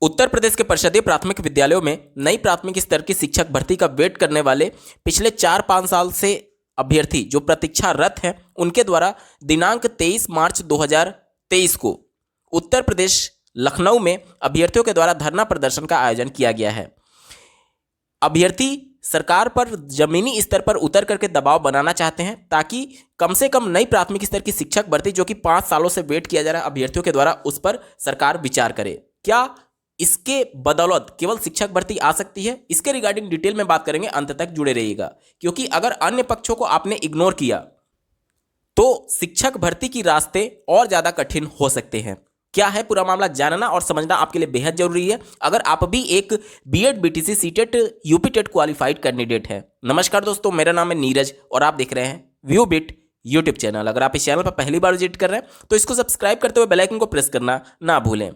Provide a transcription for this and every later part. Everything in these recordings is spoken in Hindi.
उत्तर प्रदेश के परिषदीय प्राथमिक विद्यालयों में नई प्राथमिक स्तर की शिक्षक भर्ती का वेट करने वाले पिछले 4-5 साल से अभ्यर्थी जो प्रतीक्षारत हैं उनके द्वारा दिनांक 23 मार्च 2023 को उत्तर प्रदेश लखनऊ में अभ्यर्थियों के द्वारा धरना प्रदर्शन का आयोजन किया गया है। अभ्यर्थी सरकार पर जमीनी स्तर पर उतर करके दबाव बनाना चाहते हैं ताकि कम से कम नई प्राथमिक स्तर की शिक्षक भर्ती जो कि 5 सालों से वेट किया जा रहा है अभ्यर्थियों के द्वारा, उस पर सरकार विचार करे। क्या इसके बदौलत केवल शिक्षक भर्ती आ सकती है? इसके रिगार्डिंग डिटेल में बात करेंगे, अंत तक जुड़े रहिएगा, क्योंकि अगर अन्य पक्षों को आपने इग्नोर किया तो शिक्षक भर्ती की रास्ते और ज्यादा कठिन हो सकते हैं। क्या है पूरा मामला, जानना और समझना आपके लिए बेहद जरूरी है अगर आप भी एक B Ed BTC CTET UP TET qualified candidate हैं। नमस्कार दोस्तों, मेरा नाम है नीरज और आप देख रहे हैं व्यू बिट यूट्यूब चैनल। अगर आप इस चैनल पर पहली बार विजिट कर रहे हैं तो इसको सब्सक्राइब करते हुए बेल आइकन को प्रेस करना ना भूलें।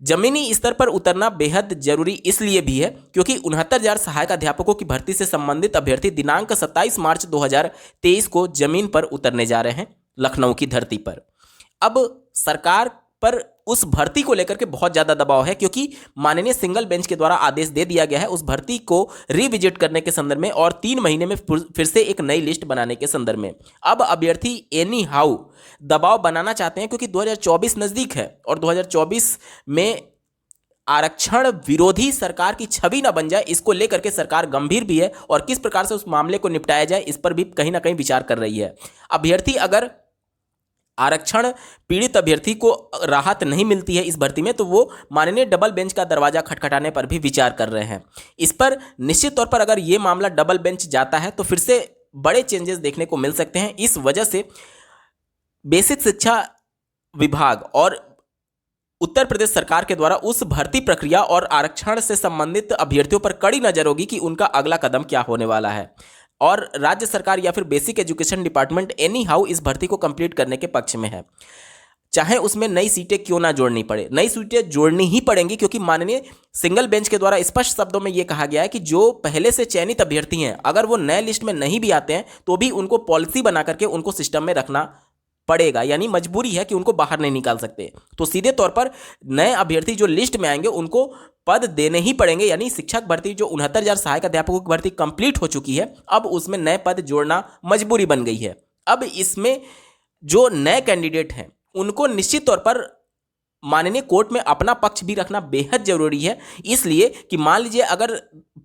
जमीनी स्तर पर उतरना बेहद जरूरी इसलिए भी है क्योंकि 69,000 सहायक अध्यापकों की भर्ती से संबंधित अभ्यर्थी दिनांक 27 मार्च 2023 को जमीन पर उतरने जा रहे हैं लखनऊ की धरती पर। अब सरकार पर उस भर्ती को लेकर के बहुत ज्यादा दबाव है क्योंकि माननीय सिंगल बेंच के द्वारा आदेश दे दिया गया है उस भर्ती को रिविजिट करने के संदर्भ में और 3 महीने में फिर से एक नई लिस्ट बनाने के संदर्भ में। अब अभ्यर्थी एनी हाउ दबाव बनाना चाहते हैं क्योंकि 2024 नजदीक है और 2024 में आरक्षण विरोधी सरकार की छवि ना बन जाए, इसको लेकर के सरकार गंभीर भी है और किस प्रकार से उस मामले को निपटाया जाए इस पर भी कहीं ना कहीं विचार कर रही है। अभ्यर्थी अगर आरक्षण पीड़ित अभ्यर्थी को राहत नहीं मिलती है इस भर्ती में तो वो माननीय डबल बेंच का दरवाजा खटखटाने पर भी विचार कर रहे हैं। इस पर निश्चित तौर पर अगर ये मामला डबल बेंच जाता है तो फिर से बड़े चेंजेस देखने को मिल सकते हैं। इस वजह से बेसिक शिक्षा विभाग और उत्तर प्रदेश सरकार के द्वारा उस भर्ती प्रक्रिया और आरक्षण से संबंधित अभ्यर्थियों पर कड़ी नजर होगी कि उनका अगला कदम क्या होने वाला है और राज्य सरकार या फिर basic education department any how इस भर्ती को कंप्लीट करने के पक्ष में है, चाहे उसमें नई सीटें क्यों ना जोड़नी पड़े। नई सीटें जोड़नी ही पड़ेंगी क्योंकि माननीय सिंगल बेंच के द्वारा स्पष्ट शब्दों में यह कहा गया है कि जो पहले से चयनित अभ्यर्थी हैं अगर वो नए लिस्ट में नहीं भी आते हैं तो भी उनको पॉलिसी बना करके उनको सिस्टम में रखना पड़ेगा, यानी मजबूरी है कि उनको बाहर नहीं निकाल सकते। तो सीधे तौर पर नए अभ्यर्थी जो लिस्ट में आएंगे उनको पद देने ही पड़ेंगे, यानी शिक्षक भर्ती जो 69,000 सहायक अध्यापकों की भर्ती कंप्लीट हो चुकी है अब उसमें नए पद जोड़ना मजबूरी बन गई है। अब इसमें जो नए कैंडिडेट हैं उनको निश्चित तौर पर माननीय कोर्ट में अपना पक्ष भी रखना बेहद जरूरी है, इसलिए कि मान लीजिए अगर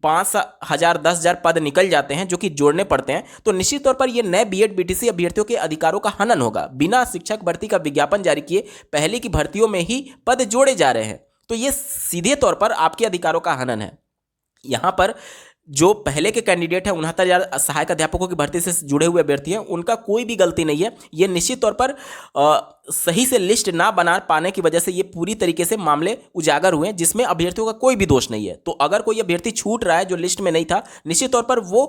5,000 10,000 पद निकल जाते हैं जो कि जोड़ने पड़ते हैं तो निश्चित तौर पर ये नए बीएड बीटीसी अभ्यर्थियों के अधिकारों का हनन होगा। बिना शिक्षक भर्ती का विज्ञापन जारी किए पहले की भर्तियों में ही पद जोड़े जा रहे हैं, तो ये सीधे तौर पर आपके अधिकारों का हनन है। यहां पर जो पहले के कैंडिडेट हैं 69,000 सहायक अध्यापकों की भर्ती से जुड़े हुए अभ्यर्थी हैं उनका कोई भी गलती नहीं है। ये निश्चित तौर पर सही से लिस्ट ना बना पाने की वजह से ये पूरी तरीके से मामले उजागर हुए जिसमें अभ्यर्थियों का कोई भी दोष नहीं है। तो अगर कोई अभ्यर्थी छूट रहा है जो लिस्ट में नहीं था, निश्चित तौर पर वो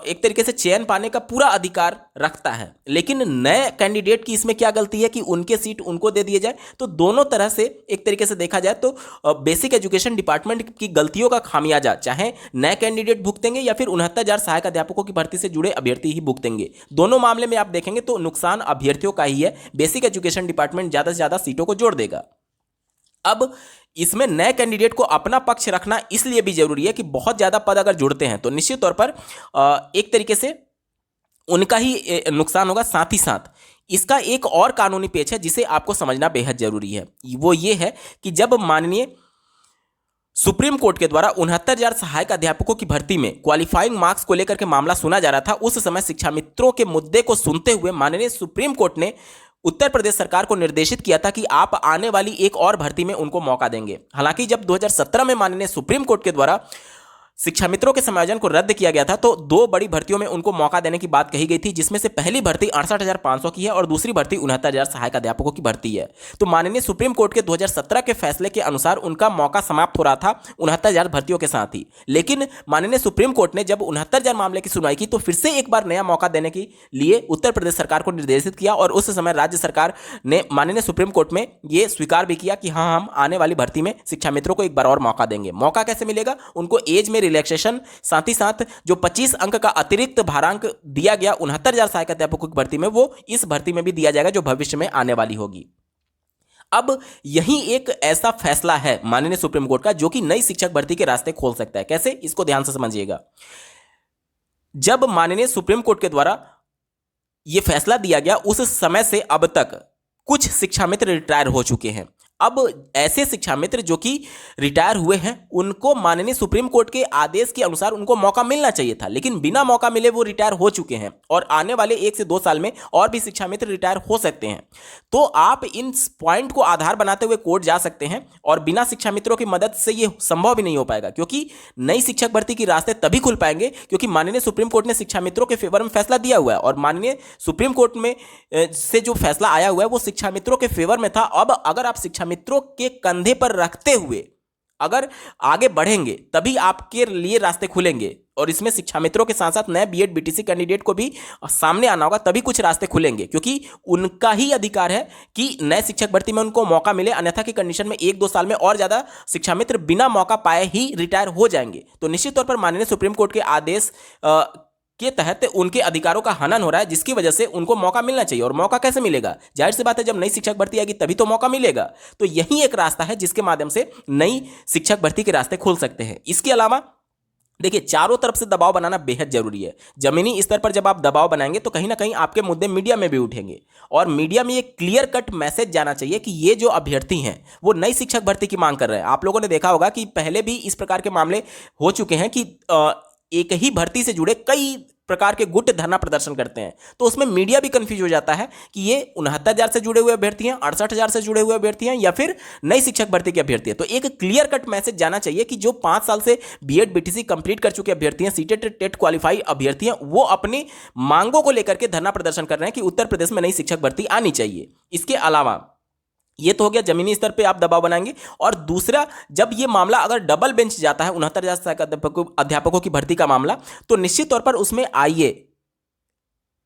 एक तरीके से चयन पाने का पूरा अधिकार रखता है, लेकिन नए कैंडिडेट की इसमें क्या गलती है कि उनके सीट उनको दे दिए जाए। तो दोनों तरह से एक तरीके से देखा जाए तो बेसिक एजुकेशन डिपार्टमेंट की गलतियों का खामियाजा चाहे नए कैंडिडेट भुगतेंगे या फिर 69,000 सहायक अध्यापकों की भर्ती से जुड़े अभ्यर्थी ही भुगतेंगे। दोनों मामले में आप देखेंगे तो नुकसान अभ्यर्थियों का ही है। बेसिक एजुकेशन डिपार्टमेंट ज्यादा से ज्यादा सीटों को जोड़ देगा। अब इसमें नए कैंडिडेट को अपना पक्ष रखना इसलिए भी जरूरी है कि बहुत ज्यादा पद अगर जुड़ते हैं तो निश्चित तौर पर एक तरीके से उनका ही नुकसान होगा। साथ ही साथ इसका एक और कानूनी पेच है जिसे आपको समझना बेहद जरूरी है। वो ये है कि जब माननीय सुप्रीम कोर्ट के द्वारा 69,000 सहायक अध्यापकों की भर्ती में क्वालिफाइंग मार्क्स को लेकर के मामला सुना जा रहा था, उस समय शिक्षा मित्रों के मुद्दे को सुनते हुए माननीय सुप्रीम कोर्ट ने उत्तर प्रदेश सरकार को निर्देशित किया था कि आप आने वाली एक और भर्ती में उनको मौका देंगे। हालांकि जब 2017 में माननीय सुप्रीम कोर्ट के द्वारा शिक्षा मित्रों के समायोजन को रद्द किया गया था तो 2 बड़ी भर्तियों में उनको मौका देने की बात कही गई थी, जिसमें से पहली भर्ती 68,500 की है और दूसरी भर्ती 69,000 सहायक अध्यापकों की भर्ती है। तो माननीय सुप्रीम कोर्ट के 2017 के फैसले के अनुसार उनका मौका समाप्त हो रहा था 69,000 भर्तियों के साथ ही, लेकिन माननीय सुप्रीम कोर्ट ने जब 69,000 मामले की सुनवाई की तो फिर से एक बार नया मौका देने के लिए उत्तर प्रदेश सरकार को निर्देशित किया और उस समय राज्य सरकार ने माननीय सुप्रीम कोर्ट में यह स्वीकार भी किया कि हाँ, हम आने वाली भर्ती में शिक्षा मित्रों को एक बार और मौका देंगे। मौका कैसे मिलेगा? उनको एज में रिलैक्सेशन, साथ ही साथ जो 25 अंक का अतिरिक्त भारांक दिया गया 69,000 सहायक अध्यापकों की भर्ती में वो इस भर्ती में भी दिया जाएगा जो भविष्य में आने वाली होगी। अब यही एक ऐसा फैसला है माननीय सुप्रीम कोर्ट का जो कि नई शिक्षक भर्ती के रास्ते खोल सकता है। कैसे, इसको ध्यान से समझिएगा। जब माननीय सुप्रीम कोर्ट के द्वारा यह फैसला दिया गया, उस समय से अब तक कुछ शिक्षा मित्र रिटायर हो चुके हैं। अब ऐसे शिक्षा मित्र जो कि रिटायर हुए हैं, उनको माननीय सुप्रीम कोर्ट के आदेश के अनुसार उनको मौका मिलना चाहिए था, लेकिन बिना मौका मिले वो रिटायर हो चुके हैं और आने वाले 1 से 2 साल में और भी शिक्षा मित्र रिटायर हो सकते हैं। तो आप इन पॉइंट को आधार बनाते हुए कोर्ट जा सकते हैं और बिना शिक्षा मित्रों की मदद से ये संभव भी नहीं हो पाएगा, क्योंकि नई शिक्षक भर्ती के रास्ते तभी खुल पाएंगे क्योंकि माननीय सुप्रीम कोर्ट ने शिक्षा मित्रों के फेवर में फैसला दिया हुआ है और माननीय सुप्रीम कोर्ट में से जो फैसला आया हुआ है वो शिक्षा मित्रों के फेवर में था। अब अगर आप शिक्षा मित्रों के कंधे पर रखते हुए अगर आगे बढ़ेंगे तभी आपके लिए रास्ते खुलेंगे और इसमें शिक्षा मित्रों के साथ साथ नए बीएड बीटीसी कैंडिडेट को भी सामने आना होगा, तभी कुछ रास्ते खुलेंगे, क्योंकि उनका ही अधिकार है कि नए शिक्षक भर्ती में उनको मौका मिले। अन्यथा की कंडीशन में 1-2 साल में और ज्यादा शिक्षा मित्र बिना मौका पाए ही रिटायर हो जाएंगे। तो निश्चित तौर पर माननीय सुप्रीम कोर्ट के आदेश के तहत उनके अधिकारों का हनन हो रहा है, जिसकी वजह से उनको मौका मिलना चाहिए। और मौका कैसे मिलेगा? जाहिर सी बात है, जब नई शिक्षक भर्ती आएगी तभी तो मौका मिलेगा। तो यही एक रास्ता है जिसके माध्यम से नई शिक्षक भर्ती के रास्ते खुल सकते हैं। इसके अलावा देखिए, चारों तरफ से दबाव बनाना बेहद जरूरी है। जमीनी स्तर पर जब आप दबाव बनाएंगे तो कहीं ना कहीं आपके मुद्दे मीडिया में भी उठेंगे और मीडिया में एक क्लियर कट मैसेज जाना चाहिए कि ये जो अभ्यर्थी हैं वो नई शिक्षक भर्ती की मांग कर रहे हैं। आप लोगों ने देखा होगा कि पहले भी इस प्रकार के मामले हो चुके हैं कि एक ही भर्ती से जुड़े कई प्रकार के गुट धरना प्रदर्शन करते हैं, तो उसमें मीडिया भी कंफ्यूज हो जाता है कि ये 69,000 से जुड़े हुए अभ्यर्थी हैं, 68,000 से जुड़े हुए अभ्यर्थी हैं या फिर नई शिक्षक भर्ती के अभ्यर्थी हैं। तो एक क्लियर कट मैसेज जाना चाहिए कि जो 5 साल से बीएड बीटीसी कंप्लीट कर चुके अभ्यर्थी हैं, सीटेट टेट क्वालिफाई अभ्यर्थी हैं, वो अपनी मांगों को लेकर के धरना प्रदर्शन कर रहे हैं कि उत्तर प्रदेश में नई शिक्षक भर्ती आनी चाहिए। इसके अलावा ये तो हो गया जमीनी स्तर पे आप दबाव बनाएंगे। और दूसरा, जब ये मामला अगर डबल बेंच जाता है 69,000 अध्यापकों की भर्ती का मामला, तो निश्चित तौर पर उसमें आईए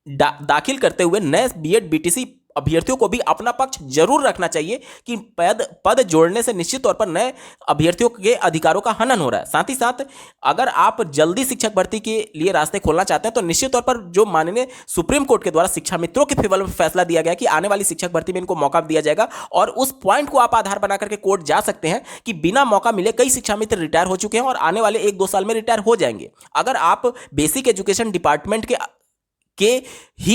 दाखिल करते हुए नए बीएड बीटीसी अभ्यर्थियों को भी अपना पक्ष जरूर रखना चाहिए कि पद जोड़ने से निश्चित तौर पर नए अभ्यर्थियों के अधिकारों का हनन हो रहा है। साथ ही साथ अगर आप जल्दी शिक्षक भर्ती के लिए रास्ते खोलना चाहते हैं तो निश्चित तौर पर जो माननीय सुप्रीम कोर्ट के द्वारा शिक्षा मित्रों के फेवर में फैसला दिया गया कि आने वाली शिक्षक भर्ती में इनको मौका दिया जाएगा, और उस पॉइंट को आप आधार बना करके कोर्ट जा सकते हैं कि बिना मौका मिले कई शिक्षा मित्र रिटायर हो चुके हैं और आने वाले 1-2 साल में रिटायर हो जाएंगे। अगर आप बेसिक एजुकेशन डिपार्टमेंट के ही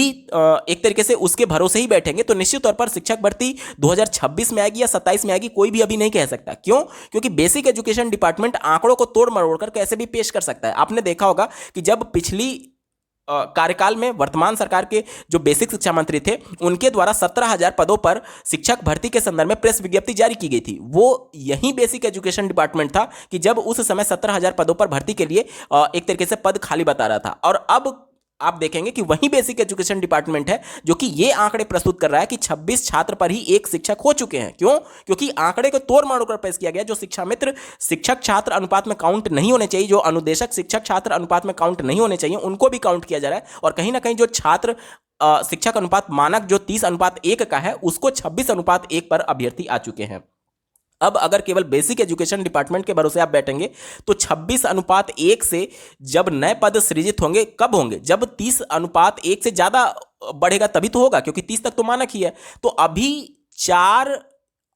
एक तरीके से उसके भरोसे ही बैठेंगे तो निश्चित तौर पर शिक्षक भर्ती 2026 में आएगी या 27 में आएगी, कोई भी अभी नहीं कह सकता। क्यों? क्योंकि बेसिक एजुकेशन डिपार्टमेंट आंकड़ों को तोड़ मरोड़ कर कैसे भी पेश कर सकता है। आपने देखा होगा कि जब पिछली कार्यकाल में वर्तमान सरकार के जो बेसिक शिक्षा मंत्री थे, उनके द्वारा 17,000 पदों पर शिक्षक भर्ती के संदर्भ में प्रेस विज्ञप्ति जारी की गई थी। वो यही बेसिक एजुकेशन डिपार्टमेंट था कि जब उस समय 17,000 पदों पर भर्ती के लिए एक तरीके से पद खाली बता रहा था। और अब आप देखेंगे कि वही बेसिक एजुकेशन डिपार्टमेंट है जो कि ये आंकड़े प्रस्तुत कर रहा है कि 26 छात्र पर ही एक शिक्षक हो चुके हैं। क्यों? क्योंकि आंकड़े को तोड़ मरोड़ कर पेश किया गया। जो शिक्षा मित्र शिक्षक छात्र अनुपात में काउंट नहीं होने चाहिए, जो अनुदेशक शिक्षक छात्र अनुपात में काउंट नहीं होने चाहिए, उनको भी काउंट किया जा रहा है। और कहीं ना कहीं जो छात्र शिक्षक अनुपात मानक जो 30:1 का है, उसको 26:1 पर अभ्यर्थी आ चुके हैं। अब अगर केवल बेसिक एजुकेशन डिपार्टमेंट के भरोसे आप बैठेंगे तो 26:1 से जब नए पद सृजित होंगे, कब होंगे? जब 30:1 से ज्यादा बढ़ेगा तभी तो होगा, क्योंकि 30 तक तो मानक ही है। तो अभी 4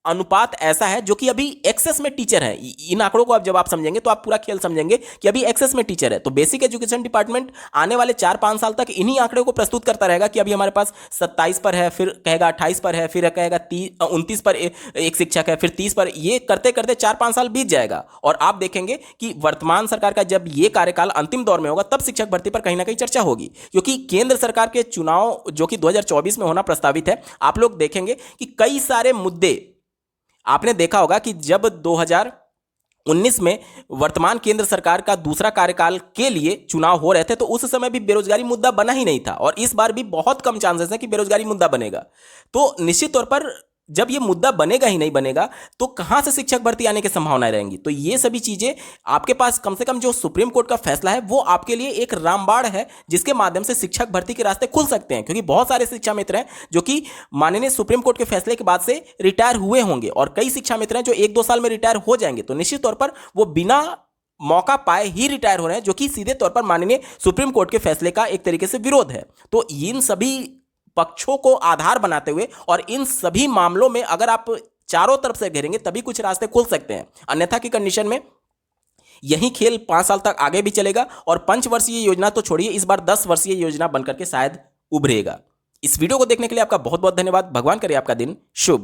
अनुपात ऐसा है जो कि अभी एक्सेस में टीचर है। इन आंकड़ों को अब जब आप समझेंगे तो आप पूरा खेल समझेंगे कि अभी एक्सेस में टीचर है। तो बेसिक एजुकेशन डिपार्टमेंट आने वाले 4-5 साल तक इन्हीं आंकड़ों को प्रस्तुत करता रहेगा कि अभी हमारे पास 27 पर है, फिर कहेगा 28 पर है, फिर कहेगा 29 पर एक शिक्षक है, फिर 30 पर। ये करते करते 4-5 साल बीत जाएगा और आप देखेंगे कि वर्तमान सरकार का जब ये कार्यकाल अंतिम दौर में होगा तब शिक्षक भर्ती पर कहीं ना कहीं चर्चा होगी, क्योंकि केंद्र सरकार के चुनाव जो कि 2024 में होना प्रस्तावित है, आप लोग देखेंगे कि कई सारे मुद्दे आपने देखा होगा कि जब 2019 में वर्तमान केंद्र सरकार का दूसरा कार्यकाल के लिए चुनाव हो रहे थे तो उस समय भी बेरोजगारी मुद्दा बना ही नहीं था, और इस बार भी बहुत कम चांसेस है कि बेरोजगारी मुद्दा बनेगा। तो निश्चित तौर पर जब ये मुद्दा बनेगा ही नहीं बनेगा तो कहां से शिक्षक भर्ती आने की संभावनाएं रहेंगी? तो ये सभी चीजें आपके पास, कम से कम जो सुप्रीम कोर्ट का फैसला है वो आपके लिए एक रामबाण है जिसके माध्यम से शिक्षक भर्ती के रास्ते खुल सकते हैं। क्योंकि बहुत सारे शिक्षा मित्र हैं जो कि माननीय सुप्रीम कोर्ट के फैसले के बाद से रिटायर हुए होंगे और कई शिक्षा मित्र हैं जो 1-2 साल में रिटायर हो जाएंगे। तो निश्चित तौर पर वो बिना मौका पाए ही रिटायर हो रहे हैं, जो कि सीधे तौर पर माननीय सुप्रीम कोर्ट के फैसले का एक तरीके से विरोध है। तो इन सभी पक्षों को आधार बनाते हुए और इन सभी मामलों में अगर आप चारों तरफ से घेरेंगे तभी कुछ रास्ते खुल सकते हैं, अन्यथा की कंडीशन में यही खेल 5 साल तक आगे भी चलेगा और 5 वर्षीय योजना तो छोड़िए, इस बार 10 वर्षीय योजना बनकर के शायद उभरेगा। इस वीडियो को देखने के लिए आपका बहुत बहुत धन्यवाद। भगवान करे आपका दिन शुभ।